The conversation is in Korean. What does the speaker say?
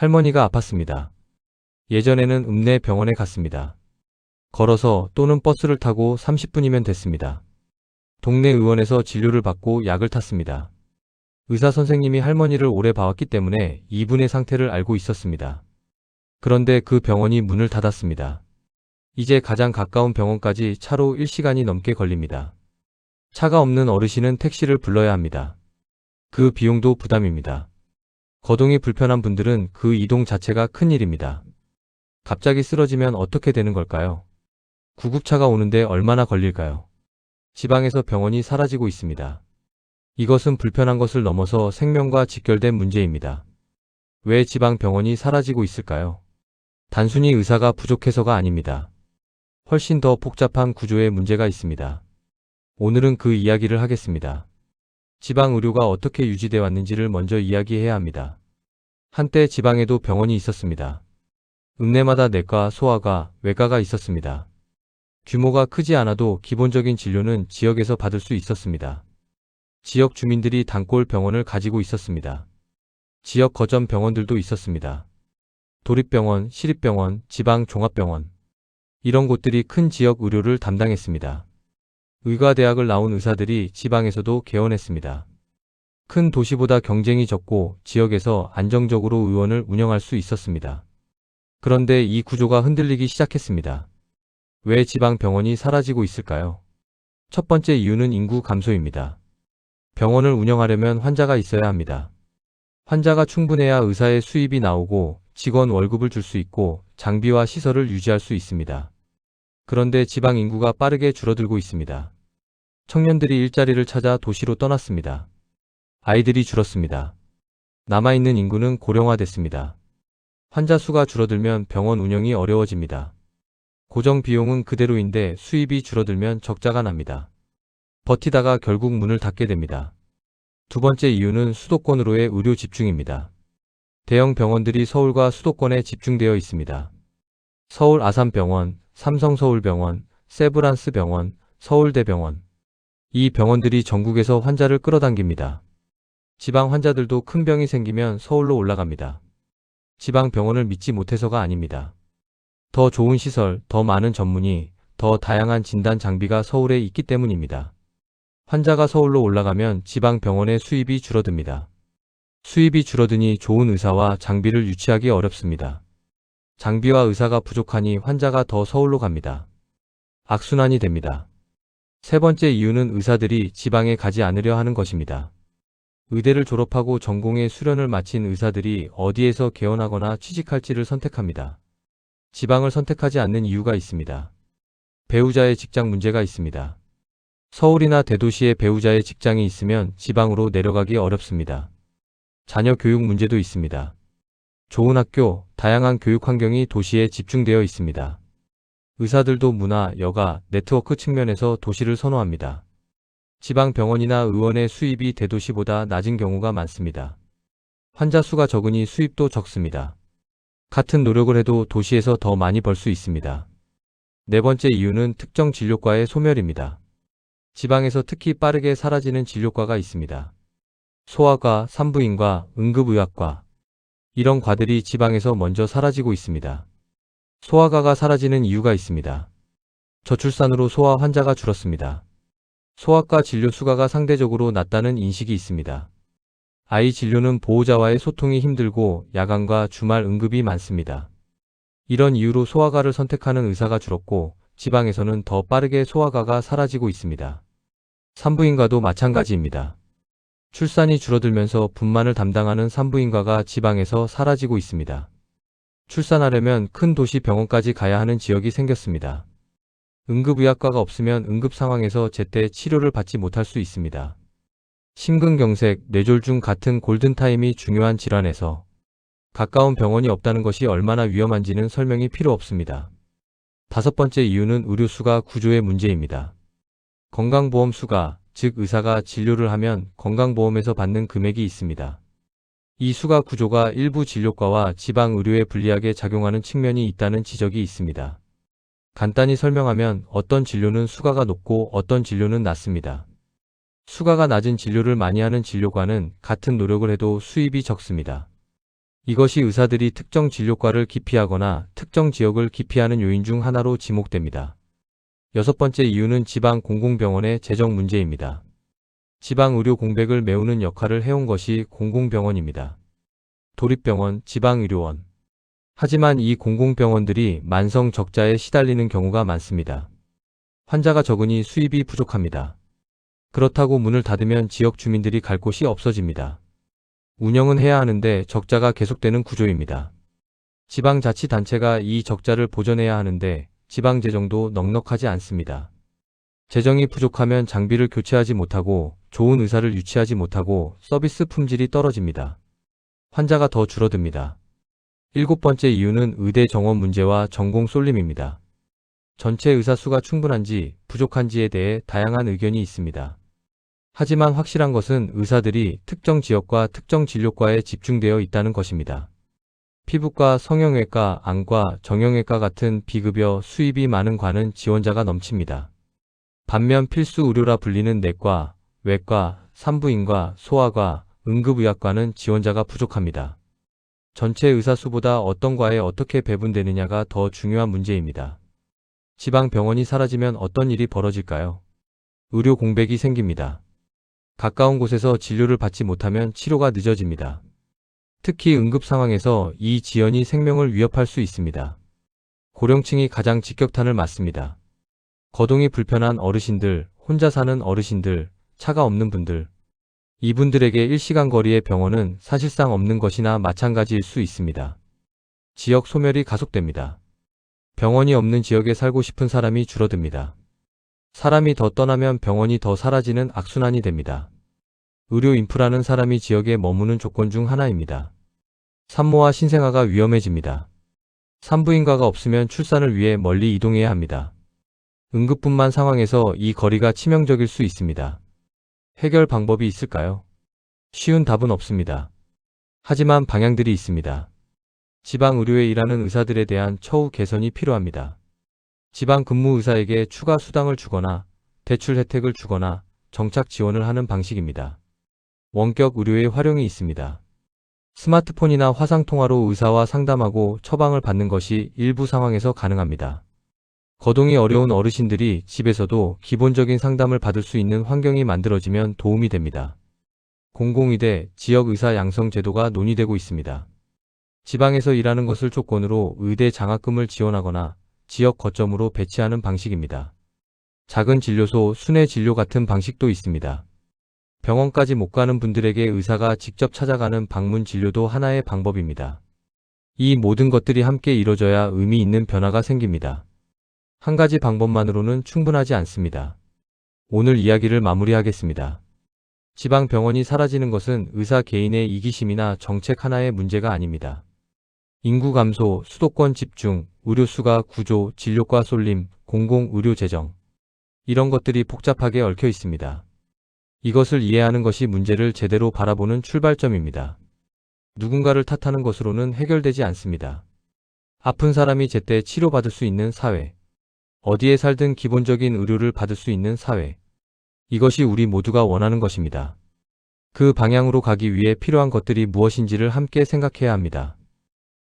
할머니가 아팠습니다. 예전에는 읍내 병원에 갔습니다. 걸어서 또는 버스를 타고 30분이면 됐습니다. 동네 의원에서 진료를 받고 약을 탔습니다. 의사 선생님이 할머니를 오래 봐왔기 때문에 이분의 상태를 알고 있었습니다. 그런데 그 병원이 문을 닫았습니다. 이제 가장 가까운 병원까지 차로 1시간이 넘게 걸립니다. 차가 없는 어르신은 택시를 불러야 합니다. 그 비용도 부담입니다. 거동이 불편한 분들은 그 이동 자체가 큰일입니다. 갑자기 쓰러지면 어떻게 되는 걸까요? 구급차가 오는데 얼마나 걸릴까요? 지방에서 병원이 사라지고 있습니다. 이것은 불편한 것을 넘어서 생명과 직결된 문제입니다. 왜 지방 병원이 사라지고 있을까요? 단순히 의사가 부족해서가 아닙니다. 훨씬 더 복잡한 구조의 문제가 있습니다. 오늘은 그 이야기를 하겠습니다. 지방 의료가 어떻게 유지되어 왔는지를 먼저 이야기해야 합니다. 한때 지방에도 병원이 있었습니다. 읍내마다 내과, 소아과, 외과가 있었습니다. 규모가 크지 않아도 기본적인 진료는 지역에서 받을 수 있었습니다. 지역 주민들이 단골 병원을 가지고 있었습니다. 지역 거점 병원들도 있었습니다. 도립병원, 시립병원, 지방 종합병원. 이런 곳들이 큰 지역 의료를 담당했습니다. 의과대학을 나온 의사들이 지방에서도 개원했습니다. 큰 도시보다 경쟁이 적고 지역에서 안정적으로 의원을 운영할 수 있었습니다. 그런데 이 구조가 흔들리기 시작했습니다. 왜 지방 병원이 사라지고 있을까요? 첫 번째 이유는 인구 감소입니다. 병원을 운영하려면 환자가 있어야 합니다. 환자가 충분해야 의사의 수입이 나오고 직원 월급을 줄 수 있고 장비와 시설을 유지할 수 있습니다. 그런데 지방 인구가 빠르게 줄어들고 있습니다. 청년들이 일자리를 찾아 도시로 떠났습니다. 아이들이 줄었습니다. 남아있는 인구는 고령화됐습니다. 환자 수가 줄어들면 병원 운영이 어려워집니다. 고정 비용은 그대로인데 수입이 줄어들면 적자가 납니다. 버티다가 결국 문을 닫게 됩니다. 두 번째 이유는 수도권으로의 의료 집중입니다. 대형 병원들이 서울과 수도권에 집중되어 있습니다. 서울 아산병원, 삼성서울병원, 세브란스병원, 서울대병원. 이 병원들이 전국에서 환자를 끌어당깁니다. 지방 환자들도 큰 병이 생기면 서울로 올라갑니다. 지방 병원을 믿지 못해서가 아닙니다. 더 좋은 시설, 더 많은 전문의, 더 다양한 진단 장비가 서울에 있기 때문입니다. 환자가 서울로 올라가면 지방 병원의 수입이 줄어듭니다. 수입이 줄어드니 좋은 의사와 장비를 유치하기 어렵습니다. 장비와 의사가 부족하니 환자가 더 서울로 갑니다. 악순환이 됩니다. 세 번째 이유는 의사들이 지방에 가지 않으려 하는 것입니다. 의대를 졸업하고 전공의 수련을 마친 의사들이 어디에서 개원하거나 취직할지를 선택합니다. 지방을 선택하지 않는 이유가 있습니다. 배우자의 직장 문제가 있습니다. 서울이나 대도시에 배우자의 직장이 있으면 지방으로 내려가기 어렵습니다. 자녀 교육 문제도 있습니다. 좋은 학교, 다양한 교육 환경이 도시에 집중되어 있습니다. 의사들도 문화, 여가, 네트워크 측면에서 도시를 선호합니다. 지방 병원이나 의원의 수입이 대도시보다 낮은 경우가 많습니다. 환자 수가 적으니 수입도 적습니다. 같은 노력을 해도 도시에서 더 많이 벌 수 있습니다. 네 번째 이유는 특정 진료과의 소멸입니다. 지방에서 특히 빠르게 사라지는 진료과가 있습니다. 소아과, 산부인과, 응급의학과. 이런 과들이 지방에서 먼저 사라지고 있습니다. 소아과가 사라지는 이유가 있습니다. 저출산으로 소아 환자가 줄었습니다. 소아과 진료 수가가 상대적으로 낮다는 인식이 있습니다. 아이 진료는 보호자와의 소통이 힘들고 야간과 주말 응급이 많습니다. 이런 이유로 소아과를 선택하는 의사가 줄었고 지방에서는 더 빠르게 소아과가 사라지고 있습니다. 산부인과도 마찬가지입니다. 출산이 줄어들면서 분만을 담당하는 산부인과가 지방에서 사라지고 있습니다. 출산하려면 큰 도시 병원까지 가야 하는 지역이 생겼습니다. 응급의학과가 없으면 응급 상황에서 제때 치료를 받지 못할 수 있습니다. 심근경색, 뇌졸중 같은 골든타임이 중요한 질환에서 가까운 병원이 없다는 것이 얼마나 위험한지는 설명이 필요 없습니다. 다섯 번째 이유는 의료수가 구조의 문제입니다. 건강보험 수가, 즉 의사가 진료를 하면 건강보험에서 받는 금액이 있습니다. 이 수가 구조가 일부 진료과와 지방 의료에 불리하게 작용하는 측면이 있다는 지적이 있습니다. 간단히 설명하면 어떤 진료는 수가가 높고 어떤 진료는 낮습니다. 수가가 낮은 진료를 많이 하는 진료과는 같은 노력을 해도 수입이 적습니다. 이것이 의사들이 특정 진료과를 기피하거나 특정 지역을 기피하는 요인 중 하나로 지목됩니다. 여섯 번째 이유는 지방 공공병원의 재정 문제입니다. 지방 의료 공백을 메우는 역할을 해온 것이 공공병원입니다. 도립병원, 지방의료원. 하지만 이 공공병원들이 만성 적자에 시달리는 경우가 많습니다. 환자가 적으니 수입이 부족합니다. 그렇다고 문을 닫으면 지역 주민들이 갈 곳이 없어집니다. 운영은 해야 하는데 적자가 계속되는 구조입니다. 지방자치단체가 이 적자를 보전해야 하는데 지방 재정도 넉넉하지 않습니다. 재정이 부족하면 장비를 교체하지 못하고 좋은 의사를 유치하지 못하고 서비스 품질이 떨어집니다. 환자가 더 줄어듭니다. 일곱 번째 이유는 의대 정원 문제와 전공 쏠림입니다. 전체 의사 수가 충분한지 부족한지에 대해 다양한 의견이 있습니다. 하지만 확실한 것은 의사들이 특정 지역과 특정 진료과에 집중되어 있다는 것입니다. 피부과, 성형외과, 안과, 정형외과 같은 비급여 수입이 많은 과는 지원자가 넘칩니다. 반면 필수 의료라 불리는 내과, 외과, 산부인과, 소아과, 응급의학과는 지원자가 부족합니다. 전체 의사 수보다 어떤 과에 어떻게 배분되느냐가 더 중요한 문제입니다. 지방 병원이 사라지면 어떤 일이 벌어질까요? 의료 공백이 생깁니다. 가까운 곳에서 진료를 받지 못하면 치료가 늦어집니다. 특히 응급 상황에서 이 지연이 생명을 위협할 수 있습니다. 고령층이 가장 직격탄을 맞습니다. 거동이 불편한 어르신들, 혼자 사는 어르신들, 차가 없는 분들. 이분들에게 1시간 거리의 병원은 사실상 없는 것이나 마찬가지일 수 있습니다. 지역 소멸이 가속됩니다. 병원이 없는 지역에 살고 싶은 사람이 줄어듭니다. 사람이 더 떠나면 병원이 더 사라지는 악순환이 됩니다. 의료 인프라는 사람이 지역에 머무는 조건 중 하나입니다. 산모와 신생아가 위험해집니다. 산부인과가 없으면 출산을 위해 멀리 이동해야 합니다. 응급분만 상황에서 이 거리가 치명적일 수 있습니다. 해결 방법이 있을까요? 쉬운 답은 없습니다. 하지만 방향들이 있습니다. 지방 의료에 일하는 의사들에 대한 처우 개선이 필요합니다. 지방 근무 의사에게 추가 수당을 주거나 대출 혜택을 주거나 정착 지원을 하는 방식입니다. 원격 의료의 활용이 있습니다. 스마트폰이나 화상통화로 의사와 상담하고 처방을 받는 것이 일부 상황에서 가능합니다. 거동이 어려운 어르신들이 집에서도 기본적인 상담을 받을 수 있는 환경이 만들어지면 도움이 됩니다. 공공의대, 지역의사 양성 제도가 논의되고 있습니다. 지방에서 일하는 것을 조건으로 의대 장학금을 지원하거나 지역 거점으로 배치하는 방식입니다. 작은 진료소, 순회 진료 같은 방식도 있습니다. 병원까지 못 가는 분들에게 의사가 직접 찾아가는 방문 진료도 하나의 방법입니다. 이 모든 것들이 함께 이뤄져야 의미 있는 변화가 생깁니다. 한 가지 방법만으로는 충분하지 않습니다. 오늘 이야기를 마무리하겠습니다. 지방 병원이 사라지는 것은 의사 개인의 이기심이나 정책 하나의 문제가 아닙니다. 인구 감소, 수도권 집중, 의료수가 구조, 진료과 쏠림, 공공의료 재정. 이런 것들이 복잡하게 얽혀 있습니다. 이것을 이해하는 것이 문제를 제대로 바라보는 출발점입니다. 누군가를 탓하는 것으로는 해결되지 않습니다. 아픈 사람이 제때 치료받을 수 있는 사회. 어디에 살든 기본적인 의료를 받을 수 있는 사회. 이것이 우리 모두가 원하는 것입니다. 그 방향으로 가기 위해 필요한 것들이 무엇인지를 함께 생각해야 합니다.